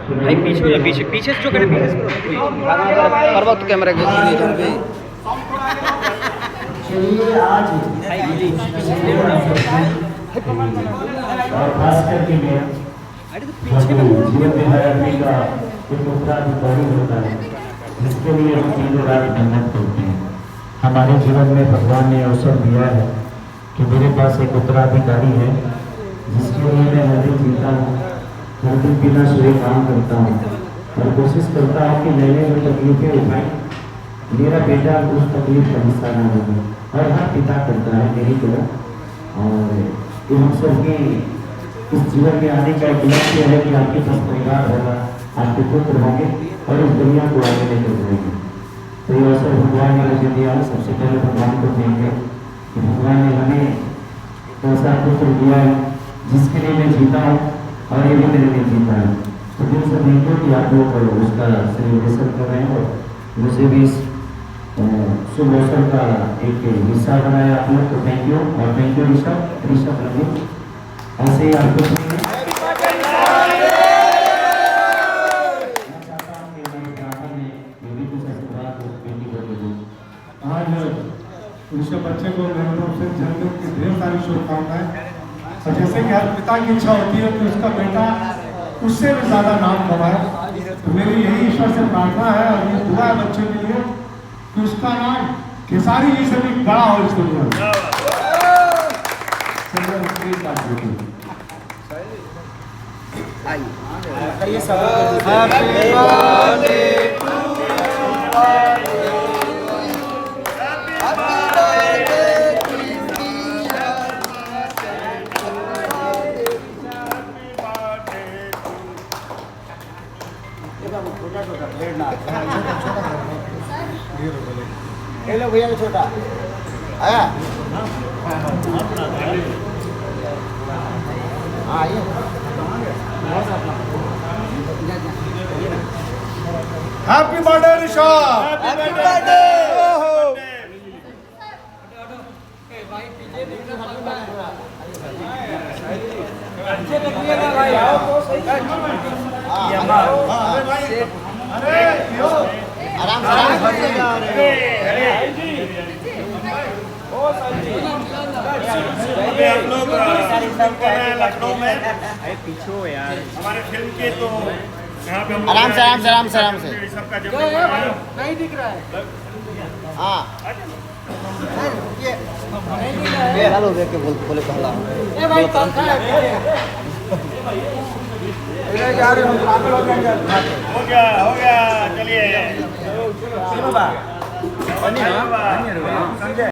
भाई पीछे पीछे पीछे से जो करे पीछे से पर्वत कैमरे के चलिए आज और खास करके मेरा जीवन में हर आदमी का एक उत्तराधिकारी होता है जिसके लिए हम दिन रात मेहनत करते हैं। हमारे जीवन में भगवान ने अवसर दिया है कि मेरे पास एक उत्तराधिकारी है जिसके लिए मैं हर दिन जीता हूँ, हर दिन बिना सोए काम करता हूँ और कोशिश करता हूँ कि मैंने जो तकलीफें उठाई मेरा बेटा उस तकलीफ का हिस्सा न बने और हर पिता करता है मेरी तरह। और ये हम सबके इस जीवन में आने का एक लक्ष्य है कि आपके पास परिवार होगा, आपके पुत्र होंगे और इस दुनिया को आगे लेकर जाएंगे। तो ये अवसर भगवान ने मुझे दिया। सबसे पहले भगवान को देंगे कि भगवान ने हमें ऐसा पुत्र दिया है जिसके लिए मैं जीता हूँ और ये भी मेरे लिए जीता है। तो दिल से देखो कि आप लोग उसका सेलिब्रेशन कर रहे हैं और मुझे भी इस शुभ अवसर का एक हिस्सा बनाया आप लोग। तो थैंक यू और थैंक यू ऋषभ रवि। ऐसे ही आपको आज ऋषभ बच्चे को मेरे तरफ से जन्मदिन की ढेर सारी शुभकामनाएं। और जैसे कि हर पिता की इच्छा होती है कि उसका बेटा उससे भी ज्यादा नाम कमाए, तो मेरी यही ईश्वर से प्रार्थना है और ये दुआ है बच्चे के लिए कि उसका नाम खेसारी जी से भी बड़ा हो इस दुनिया में। हेलो भैया का छोटा आया आइए। Happy birthday Rishabh. Happy birthday. आराम से अभी हम लोग लखनऊ में पीछे हो यार हमारे फिल्म के, तो यहाँ पे आराम से सबका जब नहीं दिख रहा है। हाँ ये हेलो देख के बोले पहला हो गया चलिए।